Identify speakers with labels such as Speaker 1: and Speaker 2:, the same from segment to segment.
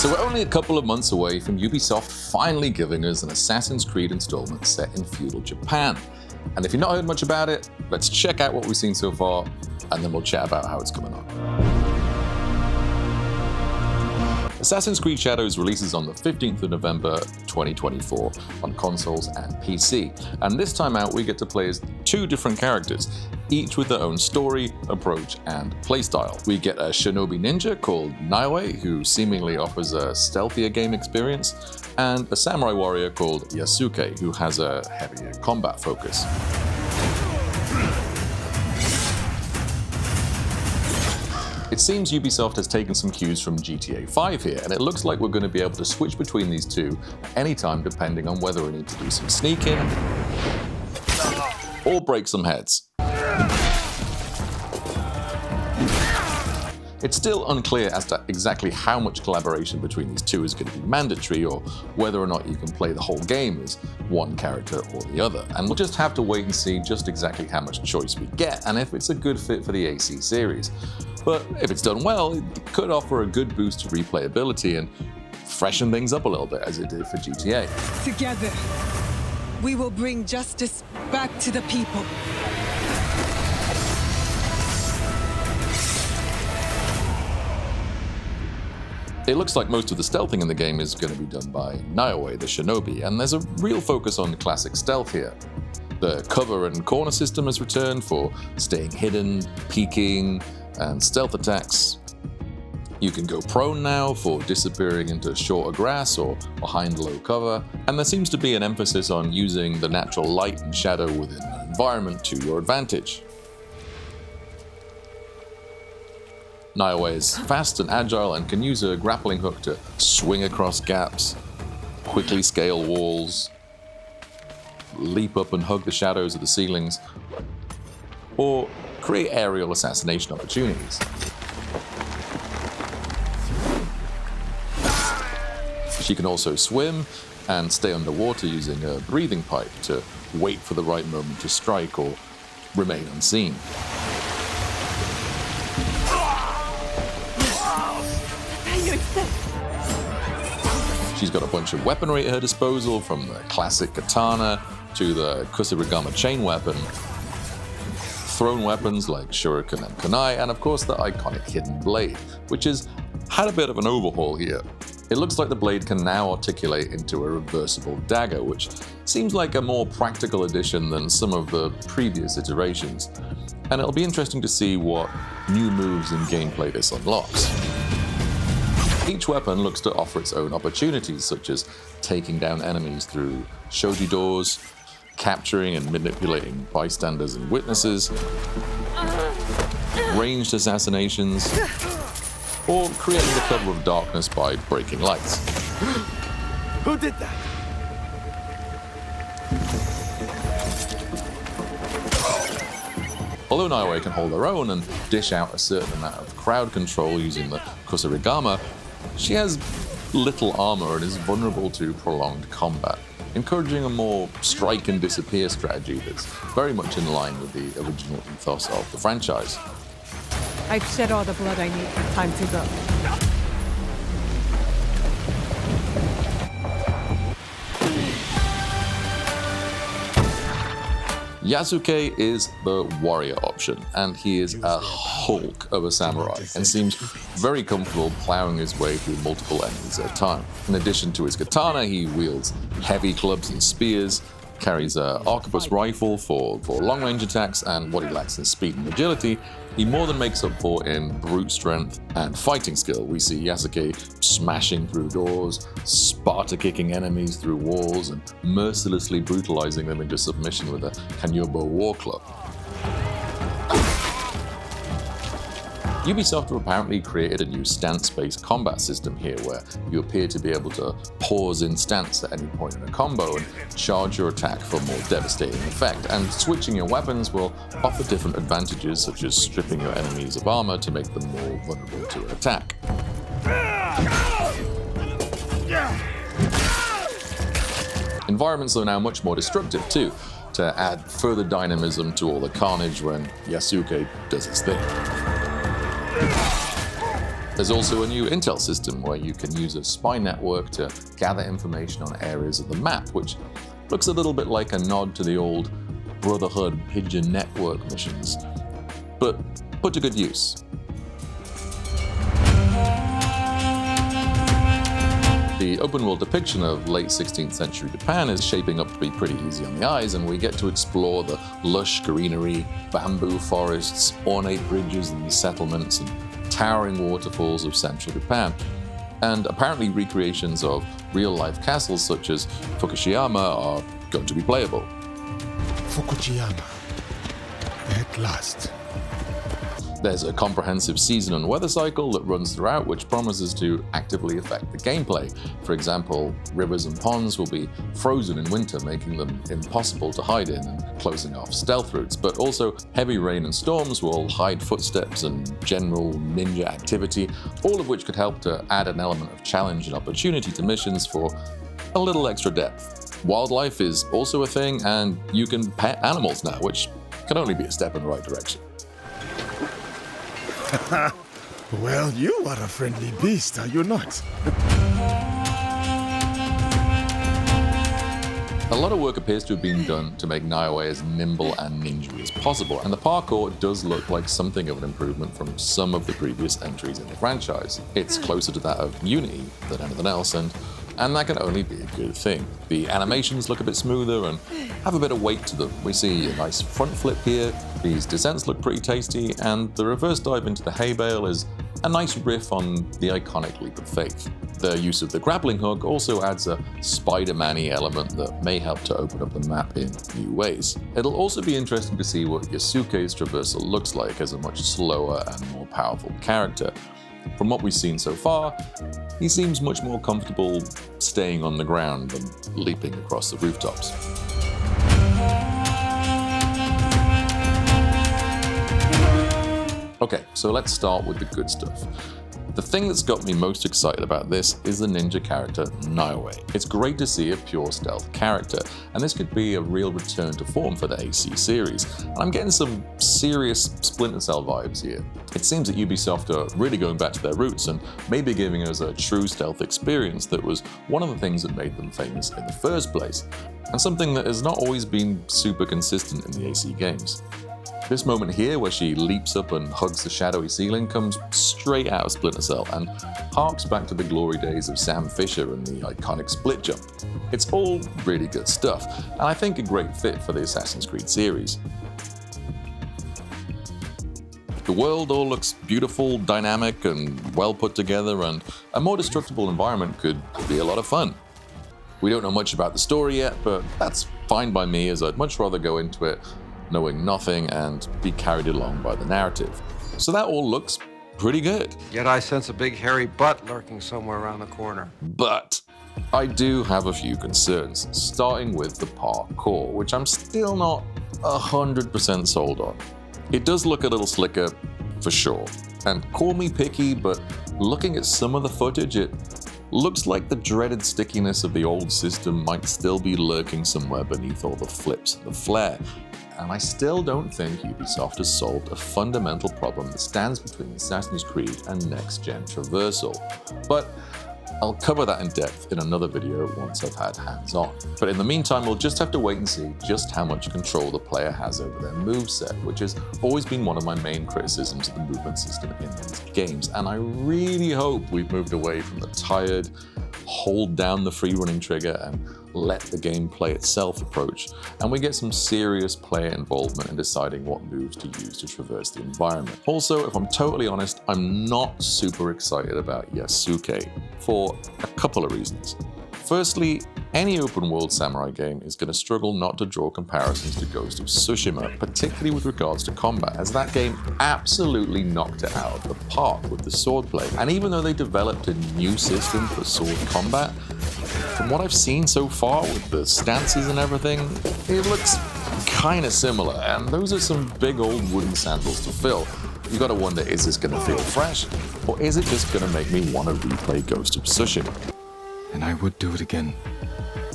Speaker 1: So we're only a couple of months away from Ubisoft finally giving us an Assassin's Creed installment set in feudal Japan. And if you've not heard much about it, let's check out what we've seen so far, and then we'll chat about how it's coming on. Assassin's Creed Shadows releases on the 15th of November 2024 on consoles and PC. And this time out, we get to play as two different characters, each with their own story, approach, and playstyle. We get a Shinobi ninja called Naoe, who seemingly offers a stealthier game experience, and a samurai warrior called Yasuke, who has a heavier combat focus. It seems Ubisoft has taken some cues from GTA 5 here, and it looks like we're going to be able to switch between these two at any time depending on whether we need to do some sneaking or break some heads. It's still unclear as to exactly how much collaboration between these two is going to be mandatory, or whether or not you can play the whole game as one character or the other. And we'll just have to wait and see just exactly how much choice we get, and if it's a good fit for the AC series. But if it's done well, it could offer a good boost to replayability and freshen things up a little bit, as it did for GTA.
Speaker 2: Together, we will bring justice back to the people.
Speaker 1: It looks like most of the stealthing in the game is going to be done by Naoe, the Shinobi, and there's a real focus on classic stealth here. The cover and corner system has returned for staying hidden, peeking, and stealth attacks. You can go prone now for disappearing into shorter grass or behind low cover, and there seems to be an emphasis on using the natural light and shadow within an environment to your advantage. Naoe is fast and agile and can use a grappling hook to swing across gaps, quickly scale walls, leap up and hug the shadows of the ceilings, or create aerial assassination opportunities. She can also swim and stay underwater using a breathing pipe to wait for the right moment to strike or remain unseen. She's got a bunch of weaponry at her disposal, from the classic katana to the kusarigama chain weapon, thrown weapons like shuriken and kunai, and of course the iconic hidden blade, which has had a bit of an overhaul here. It looks like the blade can now articulate into a reversible dagger, which seems like a more practical addition than some of the previous iterations, and it'll be interesting to see what new moves and gameplay this unlocks. Each weapon looks to offer its own opportunities, such as taking down enemies through shoji doors, capturing and manipulating bystanders and witnesses, ranged assassinations, or creating the cover of darkness by breaking lights.
Speaker 3: Who did that?
Speaker 1: Although Naoe can hold her own and dish out a certain amount of crowd control using the kusarigama, she has little armor and is vulnerable to prolonged combat, encouraging a more strike and disappear strategy that's very much in line with the original ethos of the franchise.
Speaker 2: I've shed all the blood I need. Time to go.
Speaker 1: Yasuke is the warrior option, and he is a hulk of a samurai and seems very comfortable plowing his way through multiple enemies at a time. In addition to his katana, he wields heavy clubs and spears, carries an arquebus rifle for long-range attacks, and what he lacks in speed and agility, he more than makes up for in brute strength and fighting skill. We see Yasuke smashing through doors, Sparta-kicking enemies through walls, and mercilessly brutalizing them into submission with a Kanyobo war club. Ubisoft have apparently created a new stance-based combat system here, where you appear to be able to pause in stance at any point in a combo and charge your attack for more devastating effect, and switching your weapons will offer different advantages, such as stripping your enemies of armor to make them more vulnerable to an attack. Environments are now much more destructive too, to add further dynamism to all the carnage when Yasuke does his thing. There's also a new intel system where you can use a spy network to gather information on areas of the map, which looks a little bit like a nod to the old Brotherhood Pigeon Network missions, but put to good use. The open-world depiction of late 16th century Japan is shaping up to be pretty easy on the eyes, and we get to explore the lush greenery, bamboo forests, ornate bridges and settlements, and towering waterfalls of central Japan. And apparently recreations of real-life castles such as Fukushima are going to be playable.
Speaker 3: Fukushima. At last.
Speaker 1: There's a comprehensive season and weather cycle that runs throughout, which promises to actively affect the gameplay. For example, rivers and ponds will be frozen in winter, making them impossible to hide in and closing off stealth routes. But also, heavy rain and storms will hide footsteps and general ninja activity, all of which could help to add an element of challenge and opportunity to missions for a little extra depth. Wildlife is also a thing, and you can pet animals now, which can only be a step in the right direction.
Speaker 3: Well, you are a friendly beast, are you not?
Speaker 1: A lot of work appears to have been done to make Naoe as nimble and ninja as possible, and the parkour does look like something of an improvement from some of the previous entries in the franchise. It's closer to that of Unity than anything else, and that can only be a good thing. The animations look a bit smoother and have a bit of weight to them. We see a nice front flip here, these descents look pretty tasty, and the reverse dive into the hay bale is a nice riff on the iconic leap of faith. The use of the grappling hook also adds a Spider-Man-y element that may help to open up the map in new ways. It'll also be interesting to see what Yasuke's traversal looks like as a much slower and more powerful character. From what we've seen so far, he seems much more comfortable staying on the ground than leaping across the rooftops. Okay, so let's start with the good stuff. The thing that's got me most excited about this is the ninja character Naoe. It's great to see a pure stealth character, and this could be a real return to form for the AC series. And I'm getting some serious Splinter Cell vibes here. It seems that Ubisoft are really going back to their roots and maybe giving us a true stealth experience that was one of the things that made them famous in the first place, and something that has not always been super consistent in the AC games. This moment here where she leaps up and hugs the shadowy ceiling comes straight out of Splinter Cell and harks back to the glory days of Sam Fisher and the iconic split jump. It's all really good stuff, and I think a great fit for the Assassin's Creed series. The world all looks beautiful, dynamic, and well put together, and a more destructible environment could be a lot of fun. We don't know much about the story yet, but that's fine by me, as I'd much rather go into it knowing nothing and be carried along by the narrative. So that all looks pretty good.
Speaker 4: Yet I sense a big hairy butt lurking somewhere around the corner.
Speaker 1: But I do have a few concerns, starting with the parkour, which I'm still not 100% sold on. It does look a little slicker, for sure. And call me picky, but looking at some of the footage, it looks like the dreaded stickiness of the old system might still be lurking somewhere beneath all the flips and the flair. And I still don't think Ubisoft has solved a fundamental problem that stands between Assassin's Creed and next-gen traversal. But I'll cover that in depth in another video once I've had hands-on. But in the meantime, we'll just have to wait and see just how much control the player has over their moveset, which has always been one of my main criticisms of the movement system in these games. And I really hope we've moved away from the tired, hold down the free-running trigger and let the game play itself approach, and we get some serious player involvement in deciding what moves to use to traverse the environment. Also, if I'm totally honest, I'm not super excited about Yasuke for a couple of reasons. Firstly, any open-world samurai game is going to struggle not to draw comparisons to Ghost of Tsushima, particularly with regards to combat, as that game absolutely knocked it out of the park with the swordplay. And even though they developed a new system for sword combat, from what I've seen so far with the stances and everything, it looks kind of similar, and those are some big old wooden sandals to fill. You gotta wonder, is this gonna feel fresh, or is it just gonna make me want to replay Ghost of Tsushima?
Speaker 3: And I would do it again.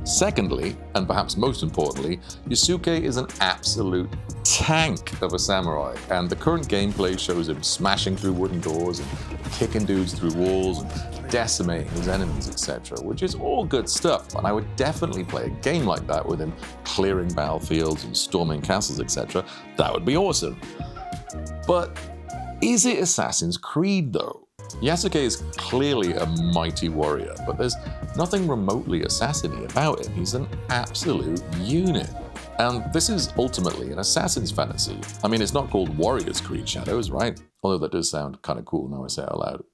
Speaker 1: Secondly, and perhaps most importantly, Yasuke is an absolute tank of a samurai, and the current gameplay shows him smashing through wooden doors and kicking dudes through walls and decimating his enemies, etc., which is all good stuff, and I would definitely play a game like that with him clearing battlefields and storming castles, etc. That would be awesome. But is it Assassin's Creed though? Yasuke is clearly a mighty warrior, but there's nothing remotely assassiny about him. He's an absolute unit. And this is ultimately an assassin's fantasy. I mean, it's not called Warriors Creed Shadows, right? Although that does sound kind of cool now I say it out loud.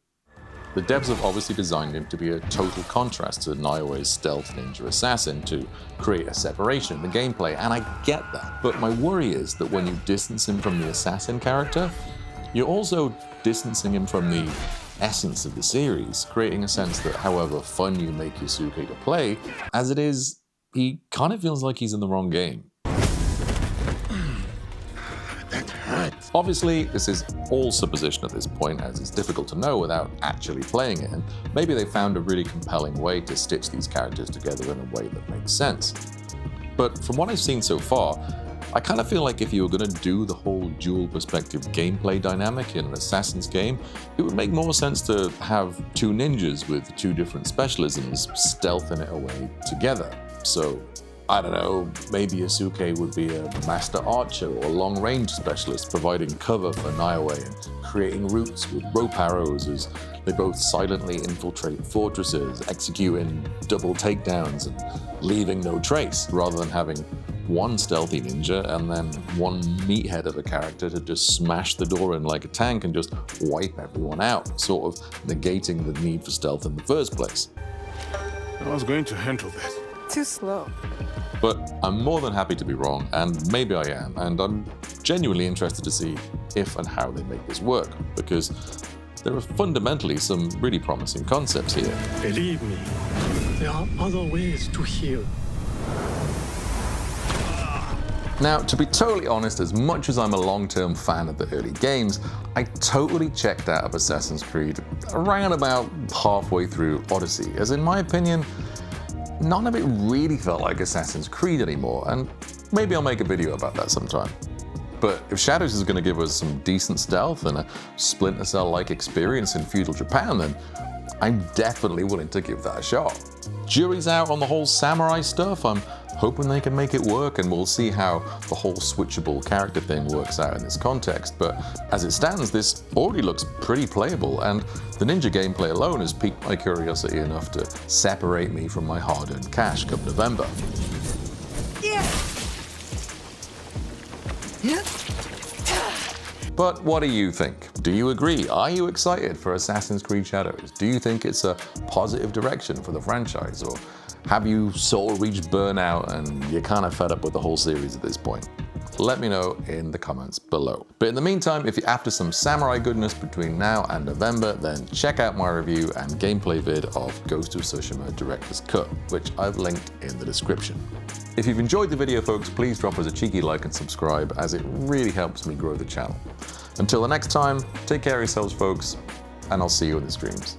Speaker 1: The devs have obviously designed him to be a total contrast to Naoe's stealth ninja assassin to create a separation in the gameplay, and I get that. But my worry is that when you distance him from the assassin character, you're also distancing him from the essence of the series, creating a sense that however fun you make Yasuke to play, as it is, he kind of feels like he's in the wrong game.
Speaker 3: That hurts.
Speaker 1: Obviously, this is all supposition at this point, as it's difficult to know without actually playing it, and maybe they found a really compelling way to stitch these characters together in a way that makes sense. But from what I've seen so far, I kind of feel like if you were going to do the whole dual perspective gameplay dynamic in an Assassin's game, it would make more sense to have two ninjas with two different specialisms stealthing it away together. So, I don't know, maybe Yasuke would be a master archer or long-range specialist providing cover for Naoe and creating routes with rope arrows as they both silently infiltrate fortresses, executing double takedowns and leaving no trace, rather than having one stealthy ninja and then one meathead of a character to just smash the door in like a tank and just wipe everyone out, sort of negating the need for stealth in the first place.
Speaker 3: I was going to handle this.
Speaker 5: Too slow.
Speaker 1: But I'm more than happy to be wrong, and maybe I am, and I'm genuinely interested to see if and how they make this work, because there are fundamentally some really promising concepts here.
Speaker 6: Believe me, there are other ways to heal.
Speaker 1: Now, to be totally honest, as much as I'm a long-term fan of the early games, I totally checked out of Assassin's Creed around about halfway through Odyssey, as in my opinion, none of it really felt like Assassin's Creed anymore, and maybe I'll make a video about that sometime. But if Shadows is going to give us some decent stealth and a Splinter Cell-like experience in feudal Japan, then I'm definitely willing to give that a shot. Jury's out on the whole samurai stuff. I'm hoping they can make it work, and we'll see how the whole switchable character thing works out in this context. But as it stands, this already looks pretty playable, and the ninja gameplay alone has piqued my curiosity enough to separate me from my hard-earned cash come November. But what do you think? Do you agree? Are you excited for Assassin's Creed Shadows? Do you think it's a positive direction for the franchise? Or have you sort of reached burnout and you're kind of fed up with the whole series at this point? Let me know in the comments below. But in the meantime, if you're after some samurai goodness between now and November, then check out my review and gameplay vid of Ghost of Tsushima Director's Cut, which I've linked in the description. If you've enjoyed the video, folks, please drop us a cheeky like and subscribe, as it really helps me grow the channel. Until the next time, take care of yourselves, folks, and I'll see you in the streams.